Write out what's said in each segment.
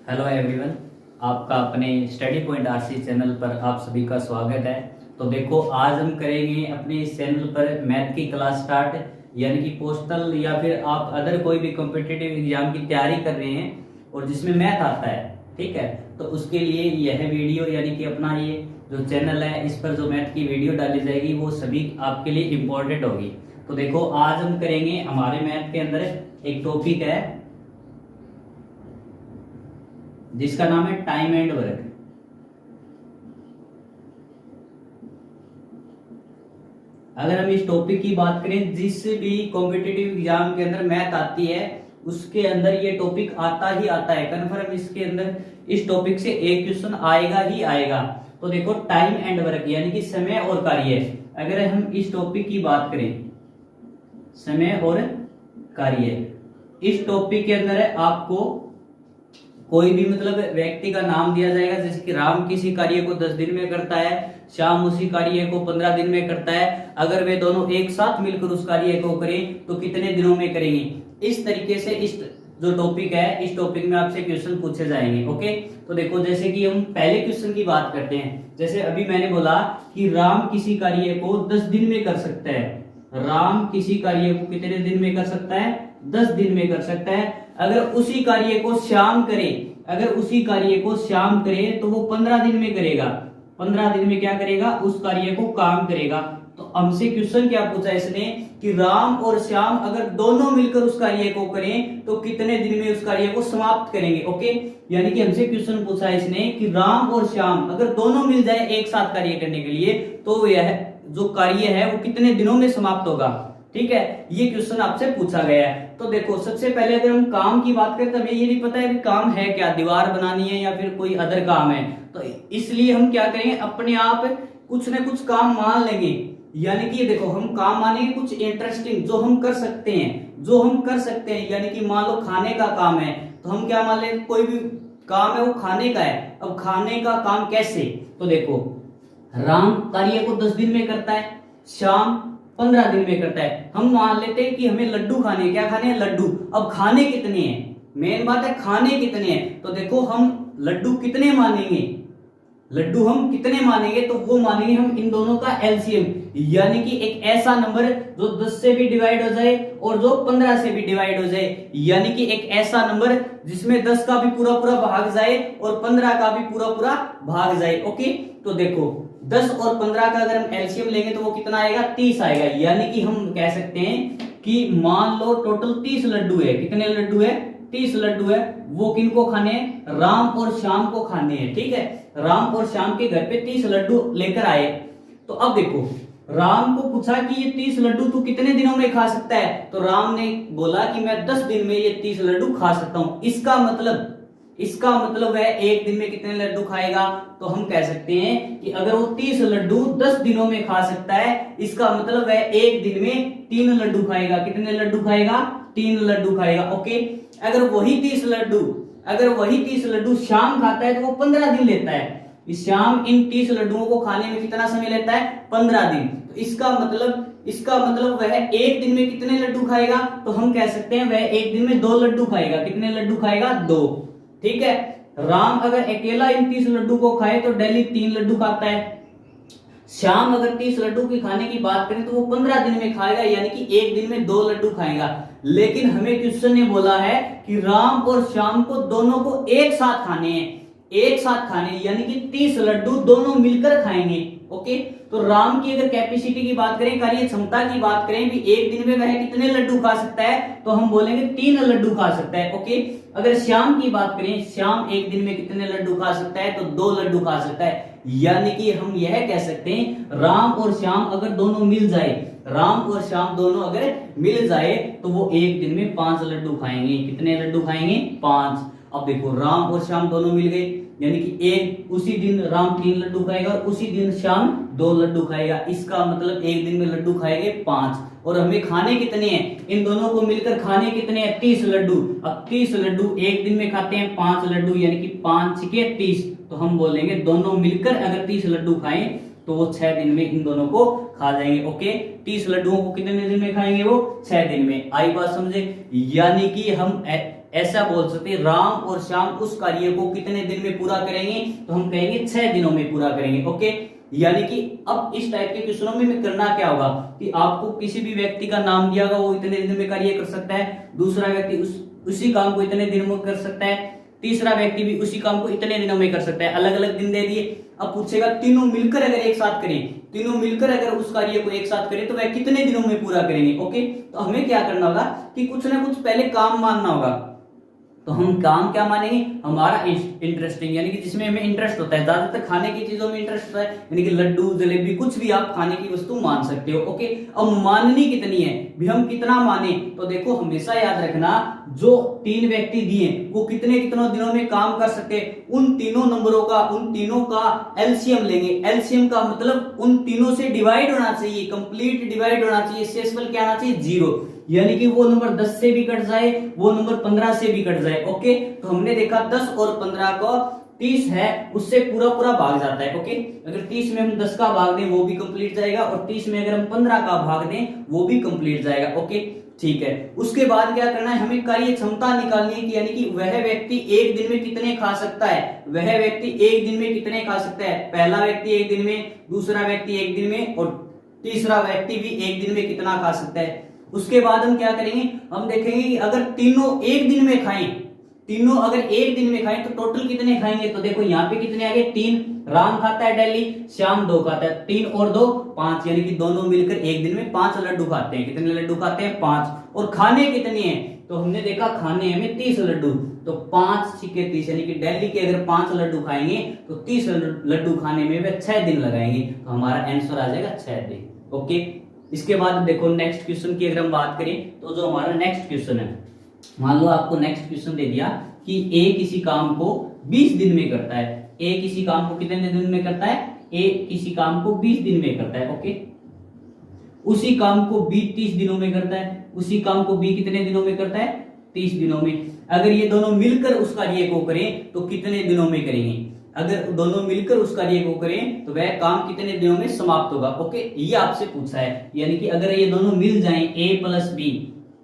Hello everyone, आपका अपने study point RC channel पर आप सभी का स्वागत है। तो देखो, आज हम करेंगे अपने इस चैनल पर मैथ की क्लास स्टार्ट, यानी कि पोस्टल या फिर आप अदर कोई भी कॉम्पिटिटिव एग्जाम की तैयारी कर रहे हैं और जिसमें मैथ आता है, ठीक है। तो उसके लिए यह वीडियो यानी कि अपना ये जो चैनल है, इस पर जो मैथ की वीडियो डाली जाएगी वो सभी आपके लिए इम्पोर्टेंट होगी। तो देखो, आज हम करेंगे, हमारे मैथ के अंदर एक टॉपिक है जिसका नाम है टाइम एंड वर्क। अगर हम इस टॉपिक की बात करें, जिस भी कॉम्पिटिटिव एग्जाम के अंदर मैथ आती है उसके अंदर ये टॉपिक आता ही आता है, कन्फर्म। इसके अंदर इस टॉपिक से एक क्वेश्चन आएगा ही आएगा। तो देखो, टाइम एंड वर्क यानी कि समय और कार्य। अगर हम इस टॉपिक की बात करें, समय और कार्य, इस टॉपिक के अंदर आपको कोई भी मतलब व्यक्ति का नाम दिया जाएगा, जैसे कि राम किसी कार्य को 10 दिन में करता है, श्याम उसी कार्य को 15 दिन में करता है। अगर वे दोनों एक साथ मिलकर उस कार्य को करें तो कितने दिनों में करेंगे। इस तरीके से इस जो टॉपिक है, इस टॉपिक में आपसे क्वेश्चन पूछे जाएंगे। ओके, तो देखो, जैसे कि हम पहले क्वेश्चन की बात करते हैं। जैसे अभी मैंने बोला कि राम किसी कार्य को 10 दिन में कर सकता है। राम किसी कार्य को कितने दिन में कर सकता है? 10 दिन में कर सकता है। अगर उसी कार्य को श्याम करे, अगर उसी कार्य को श्याम करे तो वो 15 दिन में करेगा। 15 दिन में क्या करेगा? उस कार्य को काम करेगा। तो हमसे क्वेश्चन क्या पूछा इसने कि राम और श्याम अगर दोनों मिलकर उस कार्य को करें तो कितने दिन में उस कार्य को समाप्त करेंगे। ओके, यानी कि हमसे क्वेश्चन पूछा इसने कि राम और श्याम अगर दोनों मिल जाए एक साथ कार्य करने के लिए तो यह जो कार्य है वो कितने दिनों में समाप्त होगा। ठीक है, ये क्वेश्चन आपसे पूछा गया है। तो देखो, सबसे पहले अगर हम काम की बात करें तो हमें ये नहीं पता है कि काम है क्या, दीवार बनानी है या फिर कोई अदर काम है। तो इसलिए हम क्या करेंगे, अपने आप कुछ ना कुछ काम मान लेंगे। यानी कि ये देखो, हम काम मानेंगे कुछ इंटरेस्टिंग जो हम कर सकते हैं, जो हम कर सकते हैं। यानी कि मान लो खाने का काम है तो हम क्या मान लेंगे, कोई भी काम है वो खाने का है। अब खाने का काम कैसे? तो देखो, राम कार्य को 10 दिन में करता है, श्याम 15 दिन में करता है। हम मान लेते हैं कि हमें लड्डू खाने, क्या खाने हैं? लड्डू। अब खाने कितने हैं, मेन बात है खाने कितने हैं। तो देखो, हम लड्डू कितने मानेंगे, लड्डू हम कितने मानेंगे? तो वो मानेंगे हम इन दोनों का एलसीएम, यानी कि एक ऐसा नंबर जो 10 से भी डिवाइड हो जाए और जो 15 से भी डिवाइड हो जाए। यानी कि एक ऐसा नंबर जिसमें 10 का भी पूरा पूरा भाग जाए और 15 का भी पूरा पूरा भाग जाए। ओके, तो देखो, 10 और 15 का अगर हम एलसीएम लेंगे तो वो कितना आएगा? 30 आएगा। यानी कि हम कह सकते हैं कि मान लो टोटल 30 लड्डू है। कितने लड्डू है? 30 लड्डू है। वो किनको खाने हैं? राम और श्याम को खाने हैं। ठीक है, राम और श्याम के घर पे 30 लड्डू लेकर आए। तो अब देखो, राम को पूछा कि ये 30 लड्डू तू कितने दिनों में खा सकता है? तो राम ने बोला कि मैं 10 दिन में ये 30 लड्डू खा सकता हूं। इसका मतलब है एक दिन में कितने लड्डू खाएगा? तो हम कह सकते हैं कि अगर वो 30 लड्डू 10 दिनों में खा सकता है, इसका मतलब है एक दिन में 3 लड्डू खाएगा। कितने लड्डू खाएगा? 3 लड्डू खाएगा। ओके, अगर वही 30 लड्डू शाम खाता है तो वो 15 दिन लेता है। शाम इन 30 लड्डुओं को खाने में कितना समय लेता है? 15 दिन। तो इसका मतलब वह एक दिन में कितने लड्डू खाएगा? तो हम कह सकते हैं वह एक दिन में 2 लड्डू खाएगा। कितने लड्डू खाएगा? 2। ठीक है, राम अगर अकेला इन 30 लड्डू को खाए तो डेली 3 लड्डू खाता है। श्याम अगर 30 लड्डू की खाने की बात करें तो वो 15 दिन में खाएगा, यानी कि एक दिन में 2 लड्डू खाएगा। लेकिन हमें क्वेश्चन ने बोला है कि राम और श्याम को दोनों को एक साथ खाने हैं, यानी कि 30 लड्डू दोनों मिलकर खाएंगे। ओके, तो राम की अगर कैपेसिटी की बात करें, कार्य क्षमता की बात करें भी, एक दिन में वह कितने लड्डू खा सकता है? तो हम बोलेंगे 3 लड्डू खा सकता है। ओके, अगर श्याम की बात करें, श्याम एक दिन में कितने लड्डू खा सकता है? तो 2 लड्डू खा सकता है। यानी कि हम यह कह सकते हैं राम और श्याम अगर दोनों मिल जाए, तो वो एक दिन में 5 लड्डू खाएंगे। कितने लड्डू खाएंगे? 5। अब देखो, राम और श्याम दोनों मिल गए, यानी कि एक उसी दिन राम 3 लड्डू खाएगा और उसी दिन श्याम 2 लड्डू खाएगा। इसका मतलब एक दिन में लड्डू खाएंगे 5। और हमें खाने कितने हैं? इन दोनों को मिलकर खाने कितने हैं? 30 लड्डू। अब 30 लड्डू एक दिन में खाते हैं 5 लड्डू, यानी कि 5 के 30। तो हम बोलेंगे दोनों मिलकर अगर 30 लड्डू खाएं तो वो 6 दिन में इन दोनों को खा जाएंगे। ओके, 30 लड्डुओं को कितने दिन में खाएंगे? वो 6 दिन में। आई बात समझे? यानी कि हम ऐसा बोल सकते हैं राम और श्याम उस कार्य को कितने दिन में पूरा करेंगे, तो हम कहेंगे 6 दिनों में पूरा करेंगे। ओके, यानी कि अब इस टाइप के क्वेश्चनों में करना क्या होगा कि आपको किसी भी व्यक्ति का नाम दिया होगा, वो इतने दिन में कार्य कर सकता है, दूसरा व्यक्ति उसी काम को इतने दिनों में कर सकता है, तीसरा व्यक्ति भी उसी काम को इतने दिनों में कर सकता है, अलग अलग दिन दे दिए। अब पूछेगा तीनों मिलकर अगर एक साथ करें, तीनों मिलकर अगर उस कार्य को एक साथ करें तो वह कितने दिनों में पूरा करेंगे। ओके, तो हमें क्या करना होगा कि कुछ ना कुछ पहले काम मानना होगा। तो हम काम क्या मानेंगे, हमारा इंटरेस्टिंग, यानी कि जिसमें हमें इंटरेस्ट होता है, ज्यादातर खाने की चीजों में इंटरेस्ट होता है, यानी कि लड्डू जलेबी कुछ भी आप खाने की वस्तु मान सकते हो। ओके, अब माननी कितनी है भी, हम कितना माने, तो देखो हमेशा याद रखना जो 3 व्यक्ति दिए वो कितने दिनों में काम कर सकते हैं, उन तीनों नंबरों का, उन तीनों का एलसीएम लेंगे। एलसीएम का मतलब उन तीनों से डिवाइड होना चाहिए, कंप्लीट डिवाइड होना चाहिए, शेषफल क्या आना चाहिए 0, यानी कि वो नंबर 10 से भी कट जाए, वो नंबर 15 से भी कट जाए। ओके, तो हमने देखा 10 और 15 को 30 है उससे पूरा भाग जाता है। ओके, अगर 30 में हम 10 का भाग दें वो भी कंप्लीट जाएगा, और 30 में अगर हम 15 का भाग दें वो भी कंप्लीट जाएगा। ओके, ठीक है। उसके बाद क्या करना है, हमें कार्य क्षमता निकालनी है कि यानी कि वह व्यक्ति एक दिन में कितने खा सकता है, वह व्यक्ति एक दिन में कितने खा सकता है, पहला व्यक्ति एक दिन में, दूसरा व्यक्ति एक दिन में, और तीसरा व्यक्ति भी एक दिन में कितना खा सकता है। उसके बाद हम क्या करेंगे, हम देखेंगे कि अगर तीनों एक दिन में खाएं, तीनों अगर एक दिन में खाएं तो टोटल कितने खाएंगे। तो देखो यहाँ पे कितने आ गए, 3 राम खाता है डेली, श्याम 2 खाता है, 3 और 2 5, यानी कि दोनों मिलकर एक दिन में 5 लड्डू खाते हैं। कितने लड्डू खाते हैं, 5। और खाने कितने हैं, तो हमने देखा खाने हमें 30 लड्डू, तो 5 छिके 30, यानी कि डेली के अगर 5 लड्डू खाएंगे तो 30 लड्डू खाने में वे 6 दिन लगाएंगे, तो हमारा आंसर आ जाएगा 6 दिन। ओके, इसके बाद देखो नेक्स्ट क्वेश्चन की अगर हम बात करें तो जो हमारा नेक्स्ट क्वेश्चन है, मान लो आपको नेक्स्ट क्वेश्चन दे दिया कि ए किसी काम को 20 दिन में करता है। ए किसी काम को कितने दिन में करता है, ए किसी काम को 20 दिन में करता है। ओके, उसी काम को बी 30 दिनों में करता है, उसी काम को बी कितने दिनों में करता है, 30 दिनों में। अगर ये दोनों मिलकर उस कार्य को करें तो कितने दिनों में करेंगे, अगर दोनों मिलकर उस कार्य को करें तो वह काम कितने दिनों में समाप्त होगा। ओके, ये आपसे पूछा है, यानी कि अगर ये दोनों मिल जाएं a प्लस बी,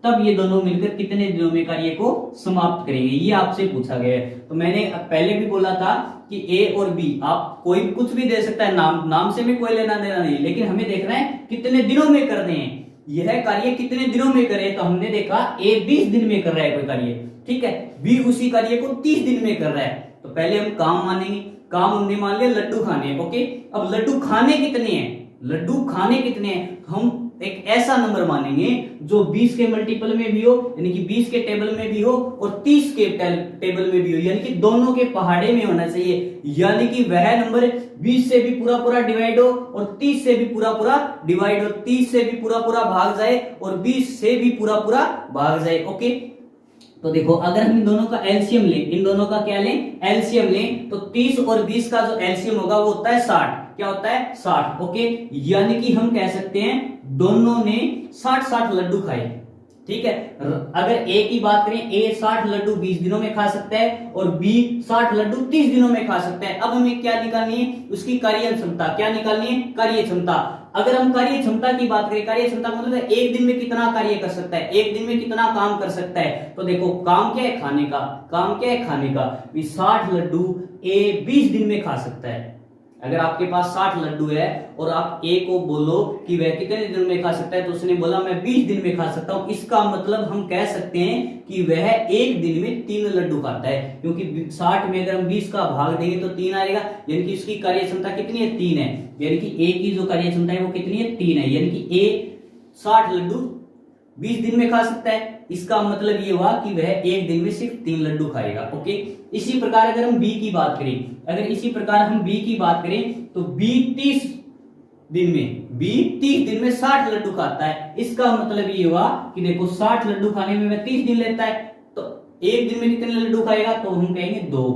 तब ये दोनों मिलकर कितने दिनों में कार्य को समाप्त करेंगे, ये आपसे पूछा गया है। तो मैंने पहले भी बोला था कि a और b आप कोई कुछ भी दे सकता है, नाम से में कोई लेना देना नहीं, लेकिन हमें देखना है कितने दिनों में करने हैं, यह कार्य कितने दिनों में करे। तो हमने देखा a 20 दिन में कर रहा है कोई कार्य, ठीक है, b उसी कार्य को 30 दिन में कर रहा है, तो पहले हम काम मानेंगे। काम हमने मान लिया लड्डू खाने। ओके, अब लड्डू खाने कितने हैं, लड्डू खाने कितने हैं, हम एक ऐसा नंबर मानेंगे जो 20 के मल्टीपल में भी हो, यानी कि 20 के टेबल में भी हो और 30 के टेबल में भी हो, यानी कि दोनों के पहाड़े में होना चाहिए, यानी कि वह नंबर 20 से भी पूरा डिवाइड हो और 30 से भी पूरा डिवाइड हो, 30 से भी पूरा भाग जाए और 20 से भी पूरा भाग जाए। ओके, तो देखो अगर हम इन दोनों का एलसीएम लें, इन दोनों का क्या लें, एलसीएम लें, तो 30 और 20 का जो एलसीएम होगा वो होता है 60। क्या होता है, 60। ओके, यानी कि हम कह सकते हैं दोनों ने 60 लड्डू खाए। ठीक है, अगर ए की बात करें, ए 60 लड्डू 20 दिनों में खा सकता है और बी 60 लड्डू 30 दिनों में खा सकता है। अब हमें क्या निकालनी है, उसकी कार्य क्षमता। क्या निकालनी है, कार्य क्षमता। अगर हम कार्य क्षमता की बात करें, कार्य क्षमता का मतलब एक दिन में कितना कार्य कर सकता है, एक दिन में कितना काम कर सकता है। तो देखो काम क्या है, खाने का। काम क्या है, खाने का। 60 लड्डू ए 20 दिन में खा सकता है। अगर आपके पास 60 लड्डू है और आप ए को बोलो कि वह कितने दिन में खा सकता है, तो उसने बोला मैं 20 दिन में खा सकता हूं। इसका मतलब हम कह सकते हैं कि वह एक दिन में 3 लड्डू खाता है, क्योंकि 60 में अगर हम 20 का भाग देंगे तो 3 आएगा, यानी कि उसकी कार्य क्षमता कितनी है, 3 है। यानी कि ए की जो कार्य क्षमता है वो कितनी है, 3 है। यानी कि ए 60 लड्डू 20 दिन में खा सकता है। इसका मतलब ये हुआ कि वह एक दिन में सिर्फ 3 लड्डू खाएगा। ओके, इसी प्रकार अगर हम बी की बात करें, अगर इसी प्रकार हम बी की बात करें तो बी 30 दिन में 60 लड्डू खाता है। इसका मतलब ये हुआ कि देखो 60 लड्डू खाने में वह 30 दिन लेता है, तो एक दिन में कितने लड्डू खाएगा, तो हम कहेंगे 2।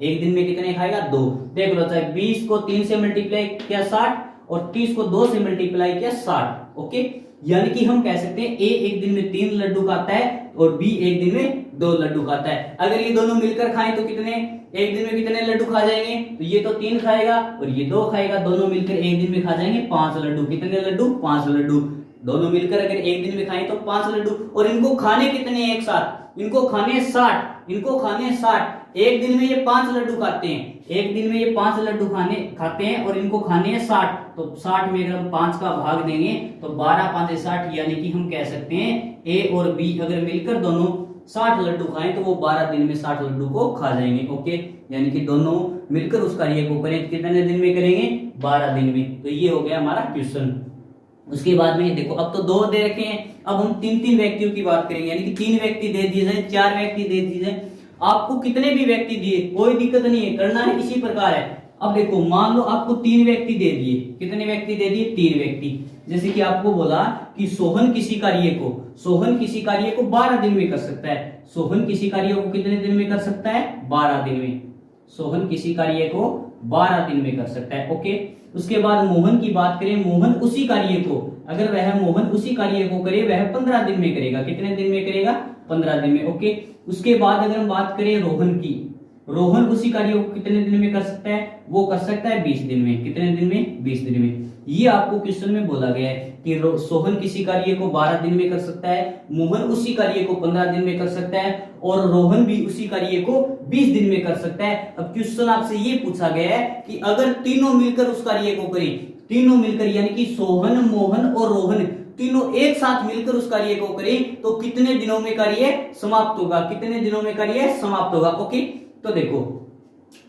एक दिन में कितने खाएगा, 2। देख लो, चाहे 20 को 3 से मल्टीप्लाई किया 60 और 30 को 2 से मल्टीप्लाई किया 60। ओके, यानी कि हम कह सकते हैं ए एक दिन में 3 लड्डू खाता है और बी एक दिन में 2 लड्डू खाता है। अगर ये दोनों मिलकर खाएं तो कितने, एक दिन में कितने लड्डू खा जाएंगे, तो ये तो 3 खाएगा और ये 2 खाएगा, दोनों मिलकर एक दिन में खा जाएंगे 5 लड्डू। कितने लड्डू, 5 लड्डू। दोनों मिलकर अगर एक दिन में खाएं तो 5 लड्डू। और इनको खाने कितने हैं एक साथ, इनको खाने हैं 60, इनको खाने हैं 60। एक दिन में ये 5 लड्डू खाते हैं, एक दिन में ये 5 लड्डू खाते हैं और इनको खाने हैं 60। तो 60 में अगर हम 5 का भाग देंगे तो 12 5 60, यानी कि हम कह सकते हैं ए और बी अगर मिलकर दोनों 60 लड्डू खाएं तो वो 12 दिन में 60 लड्डू को खा जाएंगे। ओके, यानी कि दोनों मिलकर उस कार्य को करें, कितने दिन में करेंगे? 12 दिन में। तो ये हो गया हमारा क्वेश्चन। उसके बाद में देखो, अब तो 2 दे रखे हैं, अब हम 3 व्यक्तियों की बात करेंगे, यानी कि 3 व्यक्ति दे दिए जाए, 4 व्यक्ति दे दिए जाए, आपको कितने भी व्यक्ति दिए कोई दिक्कत नहीं है, करना है इसी प्रकार है। अब देखो, मान लो आपको 3 व्यक्ति दे दिए, कितने व्यक्ति दे दिए? 3 व्यक्ति। जैसे कि आपको बोला कि सोहन किसी कार्य को 12 दिन में कर सकता है। सोहन किसी कार्य को कितने दिन में कर सकता है? 12 दिन में। सोहन किसी कार्य को 12 दिन में कर सकता है। ओके, उसके बाद मोहन की बात करें, मोहन उसी कार्य को, अगर वह मोहन उसी कार्य को करे वह 15 दिन में करेगा। कितने दिन में करेगा? 15 दिन में। ओके, उसके बाद अगर हम बात करें रोहन की, रोहन उसी कार्य को कितने दिन में कर सकता है? वो कर सकता है 20 दिन में। कितने दिन में? 20 दिन में। ये आपको क्वेश्चन में बोला गया है कि सोहन किसी कार्य को 12 दिन में कर सकता है, मोहन उसी कार्य को 15 दिन में कर सकता है और रोहन भी उसी कार्य को 20 दिन में कर सकता है। अब क्वेश्चन आपसे ये पूछा गया है कि अगर तीनों मिलकर उस कार्य को करें, तीनों मिलकर यानी कि सोहन, मोहन और रोहन तीनों एक साथ मिलकर उस कार्य को करें तो कितने दिनों में कार्य समाप्त होगा? कितने दिनों में कार्य समाप्त होगा? ओके, तो देखो,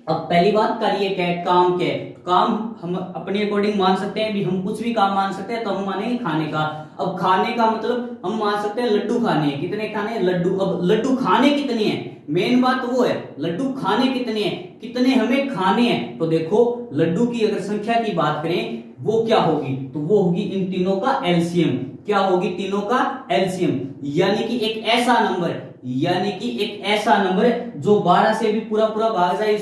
अब पहली बात कार्य क्या है, काम क्या है? काम हम अपने अकॉर्डिंग मान सकते हैं, भी हम कुछ भी काम मान सकते हैं, तो हम मानेंगे खाने का। अब खाने का मतलब हम मान सकते हैं लड्डू खाने हैं। कितने खाने हैं? लड्डू। अब लड्डू खाने कितने हैं? मेन बात वो है लड्डू खाने कितने हैं, कितने हमें खाने हैं। तो देखो, लड्डू की अगर संख्या की बात करें वो क्या होगी? तो वो होगी इन तीनों का एलसीएम। क्या होगी? तीनों का एलसीएम, यानी कि एक ऐसा नंबर जो 12 से भी पूरा भाग जाए,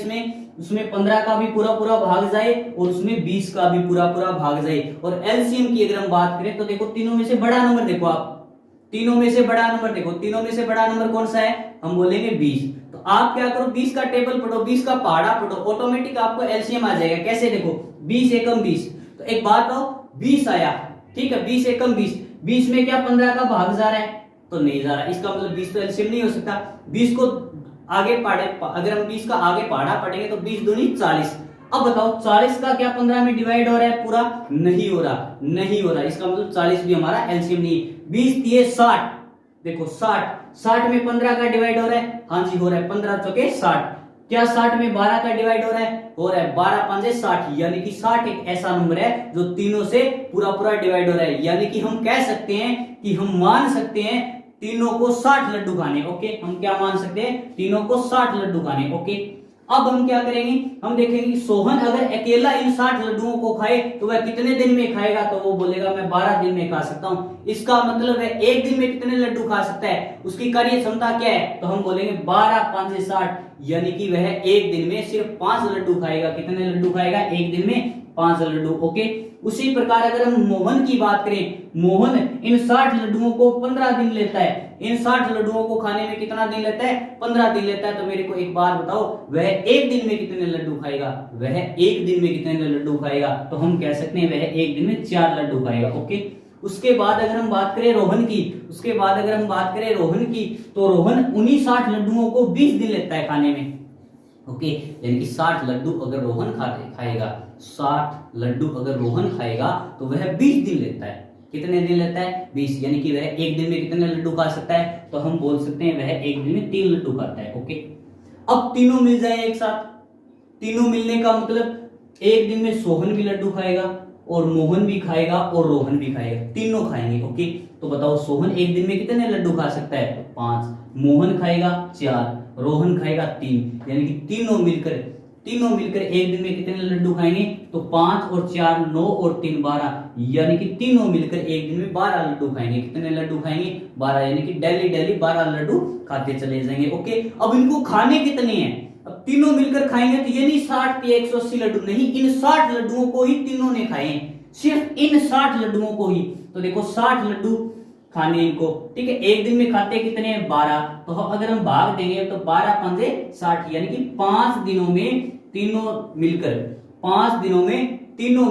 उसमें 15 का भी पूरा भाग जाए और उसमें 20 का भी पूरा भाग जाए। और एलसीएम की अगर हम बात करें तो देखो, तीनों में से बड़ा नंबर देखो, आप तीनों में से बड़ा नंबर देखो, तीनों में से बड़ा नंबर कौन सा है? हम बोलेंगे 20। तो आप क्या करो, 20 का टेबल पढ़ो, 20 का पहाड़ा पढ़ो, ऑटोमेटिक आपको एलसीएम आ जाएगा। कैसे? देखो, 20 एकम 20। तो एक बात हो, 20 आया, ठीक है, 20 एकम 20, 20 में क्या 15 का भाग जा रहा है? तो नहीं जा रहा, इसका मतलब 20 तो एलसीएम नहीं हो सकता। 20 को आगे पढ़े, अगर हम 20 का आगे पहाड़ा पढ़ेंगे तो 20 दूनी 40। अब बताओ, 40 का क्या 15 में डिवाइड हो रहा है? पूरा नहीं हो रहा, इसका मतलब 40 भी हमारा एलसीएम नहीं है। 20 दिए 60, देखो 60 में 15 का डिवाइड हो रहा है, हाँ जी हो रहा है, 15 चौके 60। क्या 60 में 12 का डिवाइड हो रहा है? हो रहा है, 12 पंजे 60, यानी कि 60 एक ऐसा नंबर है जो तीनों से पूरा डिवाइड हो रहा है। यानी कि हम कह सकते हैं कि हम मान सकते हैं तीनों को 60 लड्डू खाने। ओके, हम क्या मान सकते हैं? तीनों को 60 लड्डू खाने। ओके, अब हम क्या करेंगे, हम देखेंगे सोहन अगर अकेला इन 60 लड्डुओं को खाए तो वह कितने दिन में खाएगा? तो वो बोलेगा मैं 12 दिन में खा सकता हूं। इसका मतलब है एक दिन में कितने लड्डू खा सकता है, उसकी कार्य क्षमता क्या है? तो हम बोलेंगे 12 5 से 60, यानी कि वह एक दिन में सिर्फ 5 लड्डू खाएगा। कितने लड्डू खाएगा? एक दिन में 5 लड्डू। ओके, उसी प्रकार अगर हम मोहन की बात करें, मोहन इन 60 लड्डुओं को 15 दिन लेता है। इन 60 लड्डुओं को खाने में कितना दिन लेता है? 15 दिन लेता है। तो मेरे को एक बार बताओ, वह एक दिन में कितने लड्डू खाएगा? वह एक दिन में कितने लड्डू खाएगा? तो हम कह सकते हैं वह एक दिन में 4 लड्डू खाएगा। ओके, उसके बाद अगर हम बात करें रोहन की, तो रोहन उन्हीं 60 लड्डुओं को 20 दिन लेता है खाने में। ओके, यानी कि 60 लड्डू अगर रोहन खाएगा, 60 लड्डू अगर रोहन खाएगा तो वह 20 दिन लेता है। कितने दिन लेता है? 20, यानी कि वह एक दिन में कितने लड्डू खा सकता है? तो हम बोल सकते हैं वह एक दिन में 3 लड्डू खाता है। ओके, अब तीनों मिल जाए एक साथ, तीनों मिलने का मतलब एक दिन में सोहन भी लड्डू खाएगा और मोहन भी खाएगा और रोहन भी खाएगा, तीनों खाएंगे। ओके, तो बताओ सोहन एक दिन में कितने लड्डू खा सकता है? तो 5, मोहन खाएगा 4, रोहन खाएगा 3, यानी कि तीनों मिलकर एक दिन में कितने लड्डू खाएंगे? तो 5 और 4 9 और 3 12, यानी कि तीनों मिलकर एक दिन में 12 लड्डू खाएंगे। कितने लड्डू खाएंगे? 12, यानी कि डेली 12 लड्डू खाते चले जाएंगे। ओके, अब इनको खाने कितने हैं? अब तीनों मिलकर खाएंगे तो ये नहीं 60 के 180 लड्डू, नहीं, इन 60 लड्डुओं को ही तीनों ने खाए हैं, सिर्फ इन 60 लड्डुओं को ही। तो देखो 60 लड्डू खाने इनको, ठीक है, एक दिन में खाते कितने हैं? 12। तो अगर हम भाग देंगे तो 12 पंजे 60, यानी कि 5 दिनों में तीनों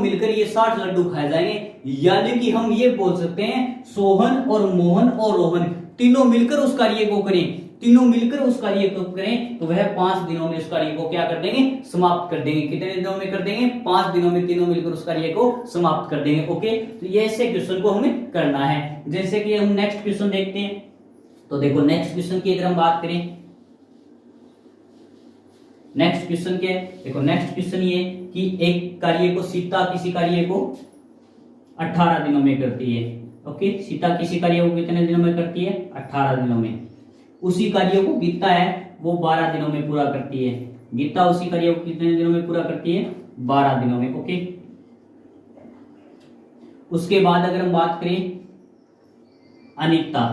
मिलकर ये 60 लड्डू खाए जाएंगे। यानी कि हम ये बोल सकते हैं सोहन और मोहन और रोहन तीनों मिलकर उस कार्य को करें तीनों मिलकर उस कार्य को करें तो वह 5 दिनों में उस कार्य को क्या कर देंगे, समाप्त कर देंगे। कितने दिनों में कर देंगे, 5 दिनों में तीनों मिलकर उस कार्य को समाप्त कर देंगे। ओके, तो ये ऐसे क्वेश्चन को हमें करना है। जैसे कि हम नेक्स्ट क्वेश्चन देखते हैं, तो देखो नेक्स्ट क्वेश्चन की अगर हम बात करें, नेक्स्ट क्वेश्चन क्या है, देखो नेक्स्ट क्वेश्चन ये कि एक कार्य को सीता किसी कार्य को 18 दिनों में करती है। ओके, सीता किसी कार्य को कितने दिनों में करती है, 18 दिनों में। उसी कार्य को गीता है वो 12 दिनों में पूरा करती है। गीता उसी कार्य को कितने दिनों में पूरा करती है, 12 दिनों में। ओके, उसके बाद अगर हम बात करें अनीता,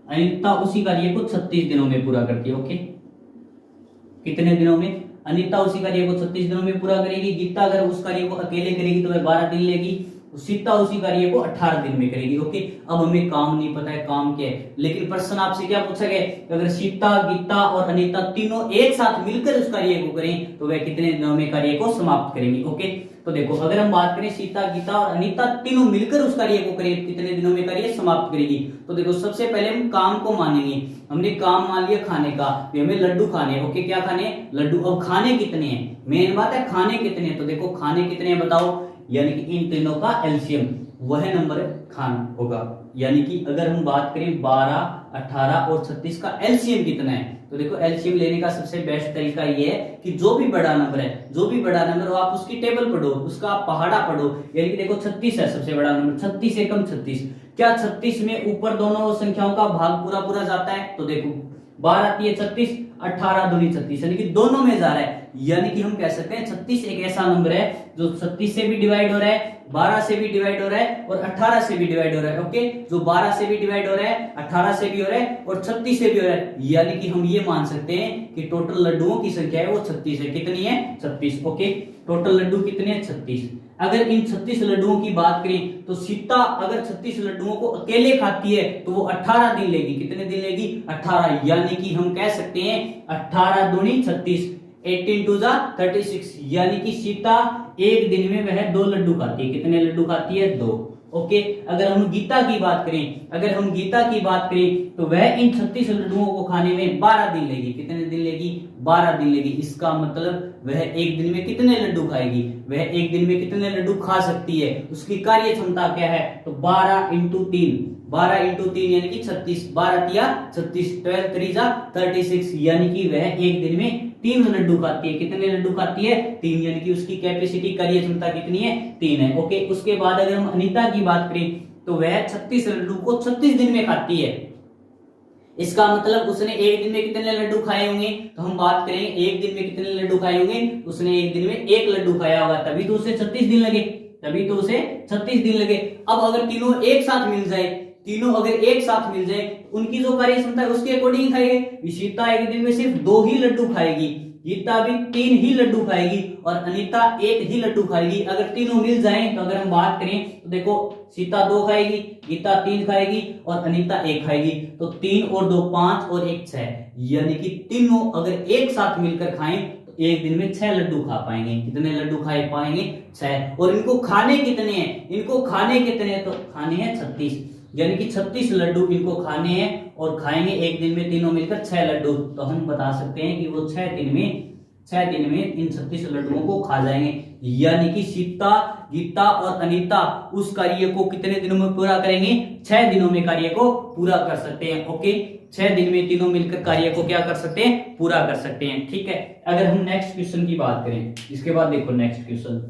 अनीता उसी कार्य को 36 दिनों में पूरा करती है। ओके, कितने दिनों में, अनीता उसी कार्य को 36 दिनों में पूरा करेगी। गीता अगर उस कार्य को अकेले करेगी तो वह 12 दिन लेगी। सीता उसी कार्य को 18 दिन में करेगी। ओके, अब हमें काम नहीं पता है काम क्या है, लेकिन प्रश्न आपसे क्या पूछा गया, अगर सीता, गीता और अनीता तीनों एक साथ मिलकर उस कार्य को करें तो वह कितने दिनों में कार्य को समाप्त करेंगी। ओके, तो देखो अगर हम बात करें सीता, गीता और अनीता तीनों मिलकर उस कार्य को करें कितने दिनों में कार्य समाप्त करेगी। तो देखो सबसे पहले हम काम को मानेंगे। हमने काम मान लिया खाने का, हमें लड्डू खाने। ओके, क्या खाने, लड्डू। अब खाने कितने हैं, मेन बात है खाने कितने हैं। तो देखो खाने कितने हैं बताओ, यानी कि इन तीनों का एलसीएम वह नंबर खाना होगा। यानी कि अगर हम बात करें 12, 18 और 36 का एलसीएम कितना है, तो देखो एलसीएम लेने का सबसे बेस्ट तरीका ये है कि जो भी बड़ा नंबर है, जो भी बड़ा नंबर हो आप उसकी टेबल पढ़ो, उसका आप पहाड़ा पढ़ो। यानी कि देखो 36 है सबसे बड़ा नंबर, 36 एकम 36। क्या 36 में ऊपर दोनों संख्याओं का भाग पूरा पूरा जाता है, तो देखो 12 आती है 36, 18 दूनी 36, यानी कि दोनों में जा रहा है। यानी कि हम कह सकते हैं 36 एक ऐसा नंबर है जो 36 से भी डिवाइड हो रहा है, 12 से भी डिवाइड हो रहा है और 18 से भी डिवाइड हो रहा है। ओके, जो 12 से भी डिवाइड हो रहा है, 18 से भी हो रहा है और 36 से भी हो रहा है। यानी कि हम ये मान सकते हैं कि टोटल लड्डुओं की संख्या है वो 36 है। कितनी है, 36। ओके, टोटल लड्डू कितने हैं, 36। अगर इन 36 लड्डुओं की बात करें तो सीता अगर 36 लड्डुओं को अकेले खाती है तो वो 18 दिन लेगी। कितने दिन लेगी, 18। यानी कि हम कह सकते हैं 18 दूनी 36, 18 टू 36। यानी कि सीता एक दिन में वह 2 लड्डू खाती है। कितने लड्डू खाती है, 2। ओके, अगर हम गीता की बात करें, अगर हम गीता की बात करें तो वह इन 36 लड्डुओं को खाने में 12 दिन लेगी। कितने दिन लेगी, 12 दिन लेगी। इसका मतलब वह एक दिन में कितने लड्डू खाएगी, वह एक दिन में कितने लड्डू खा सकती है, उसकी कार्य क्षमता क्या है, तो 12 इंटू 3, 12 इंटू 3 यानी कि 36, 12 तिया 36, 12 3 36। यानी कि वह एक दिन में 3 लड्डू खाती है। कितने लड्डू खाती है, 3। यानी कि उसकी कैपेसिटी कार्य क्षमता कितनी है, 3 है। ओके, उसके बाद अगर हम अनीता की बात करें तो वह 36 लड्डू को 36 दिन में खाती है। इसका मतलब उसने एक दिन में कितने लड्डू खाए होंगे, तो हम बात करेंगे एक दिन में कितने लड्डू खाए होंगे, उसने एक दिन में 1 लड्डू खाया होगा, तभी तो उसे 36 दिन लगे, तभी तो उसे 36 दिन लगे। अब अगर तीनों एक साथ मिल जाए, तीनों अगर एक साथ मिल जाए, उनकी जो कार्य क्षमता है उसके अकॉर्डिंग खाएंगे। सीता एक दिन में सिर्फ 2 ही लड्डू खाएगी, गीता भी 3 ही लड्डू खाएगी और अनीता 1 ही लड्डू खाएगी। अगर तीनों मिल जाएं तो अगर हम बात करें तो देखो सीता 2 खाएगी, गीता 3 खाएगी और अनीता 1 खाएगी। तो 3 और 2 5 और 1 6, यानी कि तीनों अगर एक साथ मिलकर खाएं तो एक दिन में 6 लड्डू खा पाएंगे। कितने लड्डू खा पाएंगे, 6। और इनको खाने कितने हैं, इनको खाने कितने हैं, तो खाने हैं 36, यानी कि 36 लड्डू इनको खाने हैं और खाएंगे एक दिन में तीनों मिलकर 6 लड्डू। तो हम बता सकते हैं कि वो 6 दिन में इन 36 लड्डुओं को खा जाएंगे। यानी कि सीता, गीता और अनीता उस कार्य को कितने दिनों में पूरा करेंगे, 6 दिनों में कार्य को पूरा कर सकते हैं। ओके, 6 दिन में तीनों मिलकर कार्य को क्या कर सकते हैं, पूरा कर सकते हैं। ठीक है, अगर हम नेक्स्ट क्वेश्चन की बात करें, इसके बाद देखो नेक्स्ट क्वेश्चन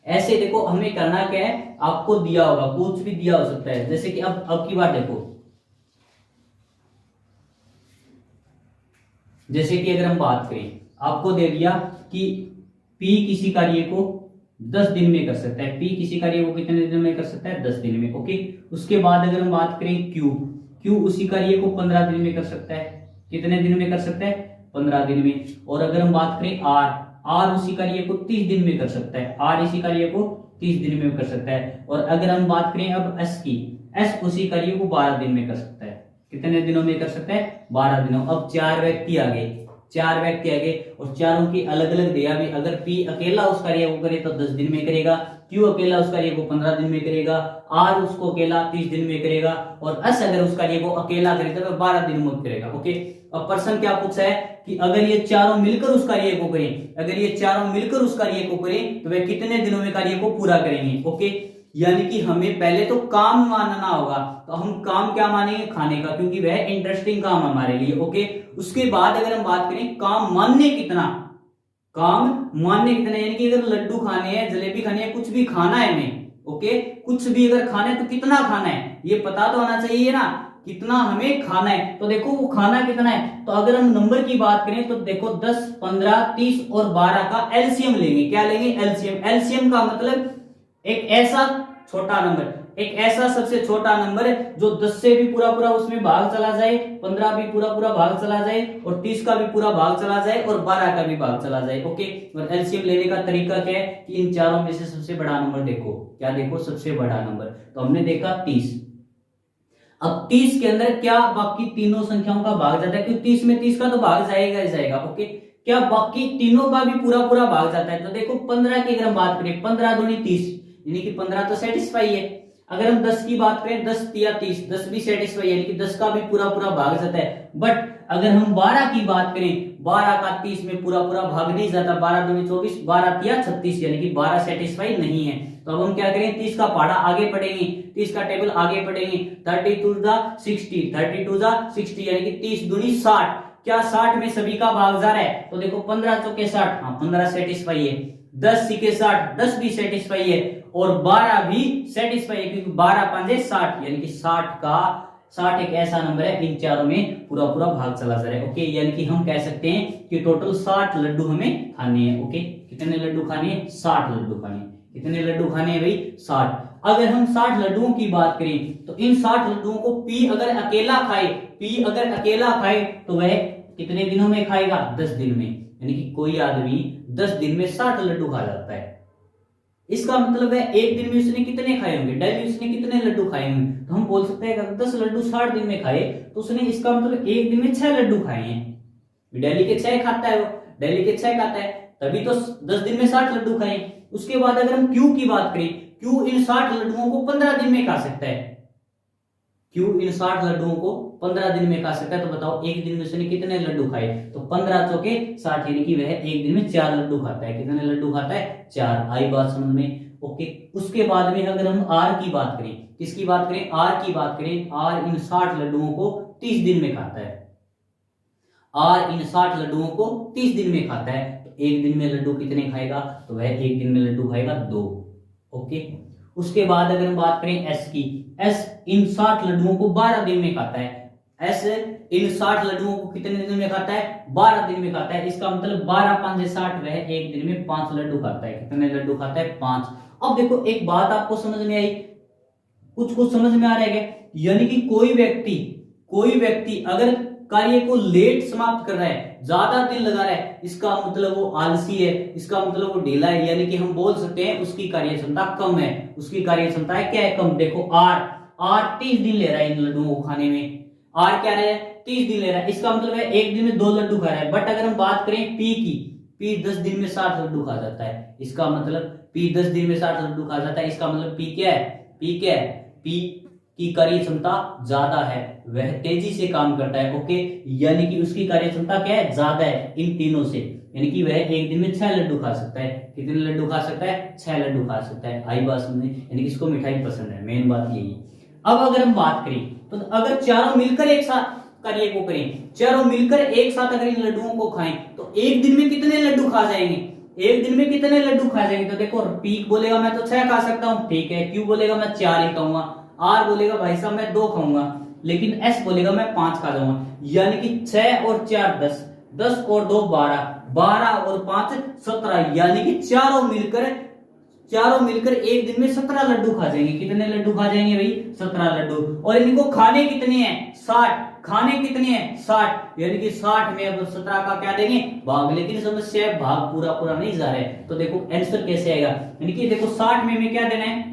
ऐसे देखो हमें करना क्या है, आपको दिया होगा, कुछ भी दिया हो सकता है। जैसे कि अब की बात देखो, जैसे कि अगर हम बात करें, आपको दे दिया कि P किसी कार्य को 10 दिन में कर सकता है। P किसी कार्य को कितने दिन में कर सकता है, 10 दिन में। ओके, उसके बाद अगर हम बात करें Q उसी कार्य को 15 दिन में कर सकता है। कितने दिन में कर सकता है, 15 दिन में। और अगर हम बात करें R उसी कार्य को 30 दिन में कर सकता है। R इसी कार्य को 30 दिन में कर सकता है। और अगर हम बात करें अब S की, S उसी कार्य को 12 दिन में कर सकता है। कितने दिनों में कर सकता है, 12 दिनों। अब 4 व्यक्ति आ गए, 4 व्यक्ति आगे और चारों की अलग अलग देया भी। अगर पी अकेला उस कार्य को करे तो 10 दिन में करेगा, क्यू अकेला उस कार्य को 15 दिन में करेगा, आर उसको अकेला 30 दिन में करेगा और एस अगर उस कार्य को अकेला करे तो 12 दिन में करेगा। ओके, अब प्रश्न क्या पूछा है कि अगर ये चारों मिलकर उस कार्य को करें, अगर ये चारों मिलकर उस कार्य को करें तो वे कितने दिनों में कार्य को पूरा करेंगे। ओके, यानी कि हमें पहले तो काम मानना होगा, तो हम काम क्या मानेंगे, खाने का, क्योंकि वह इंटरेस्टिंग काम हमारे लिए। ओके, उसके बाद अगर हम बात करें काम मानने कितना, काम मानने कितना, यानी कि अगर लड्डू खाने हैं, जलेबी खानी है, कुछ भी खाना है हमें, ओके, कुछ भी अगर खाना है तो कितना खाना है ये पता तो होना चाहिए ना, कितना हमें खाना है। तो देखो वो खाना कितना है, तो अगर हम नंबर की बात करें तो देखो 10, 15, 30 और 12 का एलसीएम लेंगे। क्या लेंगे, एलसीएम। एलसीएम का मतलब एक ऐसा छोटा नंबर, एक ऐसा सबसे छोटा नंबर है जो 10 से भी पूरा पूरा उसमें भाग चला जाए, 15 भी पूरा पूरा भाग चला जाए और 30 का भी पूरा भाग चला जाए और 12 का भी भाग चला जाए। ओके, और एलसीएम लेने का तरीका क्या है कि इन चारों में से सबसे बड़ा नंबर देखो, क्या देखो, सबसे बड़ा नंबर। तो हमने देखा 30। अब 30 के अंदर क्या बाकी तीनों संख्याओं का भाग जाता है, क्योंकि 30 में 30 का तो भाग जाएगा ही जाएगा। ओके, क्या बाकी तीनों का भी पूरा पूरा भाग जाता है, तो देखो 15 की अगर हम बात करें, 15 दूनी 30, यानी कि 15 तो सेटिस्फाई है। अगर हम 10 की बात करें, 10 या 30, 10 भी सेटिस्फाई, यानी कि 10 का भी पूरा पूरा भाग जाता है। बट अगर हम 12 की बात करें, 12 का 30 में पूरा पूरा भाग नहीं जाता, 12 दूनी 24, 12 या 36, यानी कि 12 सेटिस्फाई नहीं है। तो अब हम क्या करें, 30 का पहाड़ा आगे पढ़ेंगे, 30 का टेबल आगे पढ़ेंगे, 32 जा 60, 32 जा 60, यानी कि 30 दूनी 60। क्या 60 में सभी का भाग जा रहा है, तो देखो 15 चौके 60, हाँ 15 सेटिस्फाई है, 10 सिक्के 60, 10 भी सेटिस्फाई है और 12 भी सेटिस्फाई है, क्योंकि 12 पंजे 60, यानी कि 60 एक ऐसा नंबर है इन चारों में पूरा पूरा भाग चला जा रहा है। ओके, यानी कि हम कह सकते हैं कि टोटल 60 लड्डू हमें खाने हैं। ओके, कितने लड्डू खाने हैं, 60 लड्डू खाने हैं। कितने लड्डू खाने हैं भाई, 60। अगर हम 60 लड्डुओं की बात करें तो इन 60 लड्डुओं को पी अगर अकेला खाए, पी अगर अकेला खाए तो वह कितने दिनों में खाएगा, 10 दिन में, यानी कि कोई आदमी 10 दिन में 60 लड्डू खा जाता है। इसका मतलब है एक दिन में उसने कितने खाए होंगे, डेली उसने कितने लड्डू खाए होंगे, तो हम बोल सकते हैं अगर 10 लड्डू 60 दिन में खाए तो उसने, इसका मतलब एक दिन में 6 लड्डू खाए हैं। डेली के 6 खाता है, वो डेली के 6 खाता है, तभी तो 10 दिन में 60 लड्डू खाए। उसके बाद अगर हम क्यू की बात करें, क्यू इन 60 लड्डुओं को 15 दिन में खा सकता है, क्यू इन 60 लड्डुओं को 15 दिन में खा सकता है। तो बताओ एक दिन में उसने कितने लड्डू खाए, तो 15 चौके 60, यानी कि वह एक दिन में 4 लड्डू खाता है। कितने लड्डू खाता है, 4। आई बात समझ में। ओके, उसके बाद में अगर हम आर की बात करें, किसकी बात करें, आर की बात करें, आर इन 60 लड्डुओं को 30 दिन में खाता है। आर इन 60 लड्डुओं को 30 दिन में खाता है, तो एक दिन में लड्डू कितने खाएगा, तो वह एक दिन में लड्डू खाएगा 2। ओके, उसके बाद अगर हम बात करें एस की, एस इन 60 लड्डुओं को 12 दिन में खाता है। एस इन 60 लड्डुओं को कितने दिन में खाता है, 12 दिन में खाता है। इसका मतलब 12 5 60, वह एक दिन में 5 लड्डू खाता है। कितने लड्डू खाता है, 5। अब देखो एक बात आपको समझ में आई, कुछ कुछ समझ में आ रहा है, यानी कि कोई व्यक्ति अगर कार्य को लेट समाप्त कर रहा है, ज्यादा दिन लगा रहा है, इसका मतलब वो आलसी है, इसका मतलब वो ढीला है, यानी कि हम बोल सकते हैं उसकी कार्य क्षमता कम है। उसकी कार्य क्षमता है क्या है, कम। देखो आर 30 दिन ले रहा है इन लड्डुओं को खाने में, आर क्या है, 30 दिन ले रहा है, इसका मतलब है एक दिन में 2 लड्डू खा रहा है। बट अगर हम बात करें पी की, पी 10 दिन में 60 लड्डू खा जाता है, इसका मतलब पी 10 दिन में 60 लड्डू खा जाता है, इसका मतलब पी क्या है, पी की कार्य क्षमता ज्यादा है, वह तेजी से काम करता है। ओके, यानी कि उसकी कार्य क्षमता क्या है, ज्यादा है इन तीनों से, यानी कि वह एक दिन में 6 लड्डू खा सकता है। कितने लड्डू खा सकता है, 6 लड्डू खा सकता है। आई बात समझ, यानी कि इसको मिठाई पसंद है, मेन बात यही। अब अगर हम बात करें तो अगर चारों मिलकर एक साथ कार्य को करें, चारों मिलकर एक साथ अगर इन लड्डुओं को खाएं तो एक दिन में कितने लड्डू खा जाएंगे, एक दिन में कितने लड्डू खा जाएंगे। तो देखो पी बोलेगा मैं तो 6 खा सकता हूं, ठीक है। क्यू बोलेगा मैं 4 ही खाऊंगा, आर बोलेगा भाई साहब मैं 2 खाऊंगा, लेकिन एस बोलेगा मैं 5 खा जाऊंगा। यानी कि 6 और 4 10, 10 और 2 12, 12 और 5 17, यानी कि चारों मिलकर एक दिन में 17 लड्डू खा जाएंगे। कितने लड्डू खा जाएंगे भाई, 17 लड्डू। और इनको खाने कितने हैं, 60। खाने कितने हैं, 60, यानी कि 60 में अब 17 का क्या देंगे, भाग। लेकिन समस्या है भाग पूरा नहीं जा रहा है, तो देखो आंसर कैसे आएगा, यानी कि देखो 60 में क्या देना है,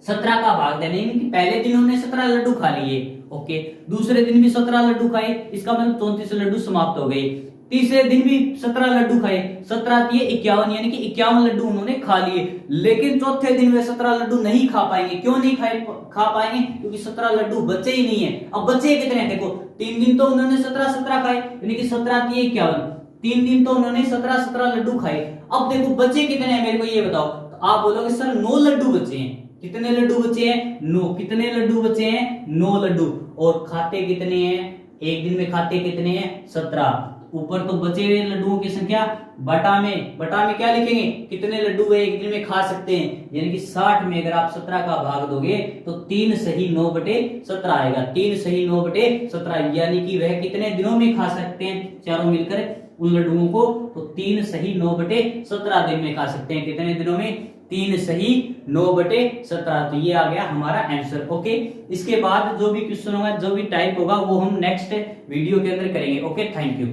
17 का भाग देना है। पहले दिन उन्होंने 17 लड्डू खा लिए ओके। दूसरे दिन भी 17 लड्डू खाए, इसका मतलब 34 लड्डू समाप्त हो गए। तीसरे दिन भी 17 लड्डू खाए, 17 दिए 51, यानी कि 51 लड्डू उन्होंने खा लिए। लेकिन चौथे दिन वे 17 लड्डू नहीं खा पाएंगे। क्यों नहीं खा पाएंगे? क्योंकि 17 लड्डू बचे ही नहीं है। अब बचे कितने हैं? देखो 3 दिन तो उन्होंने 17 खाए, यानी कि 17 दिए 51, 3 दिन तो उन्होंने 17 लड्डू खाए। अब देखो बचे कितने हैं, मेरे को ये बताओ। तो आप बोलोगे सर 9 लड्डू बचे हैं। कितने लड्डू बचे हैं? 9। कितने लड्डू बचे हैं? 9 लड्डू। और खाते कितने हैं? एक दिन में खाते कितने हैं? 17। ऊपर तो बचे हुए लड्डुओं की संख्या बटा में क्या लिखेंगे? कितने लड्डू वे एक दिन में खा सकते हैं, यानी कि 60 में अगर आप 17 का भाग दोगे तो 3 सही 9/17 आएगा। 3 सही 9/17, यानी कि वह कितने दिनों में खा सकते हैं चारों मिलकर उन लड्डुओं को? तो 3 सही 9/17 दिन में खा सकते हैं। कितने दिनों में? 3 सही 9/17। तो ये आ गया हमारा आंसर। ओके, इसके बाद जो भी क्वेश्चन होगा, जो भी टाइप होगा, वो हम नेक्स्ट वीडियो के अंदर करेंगे। Okay, thank you.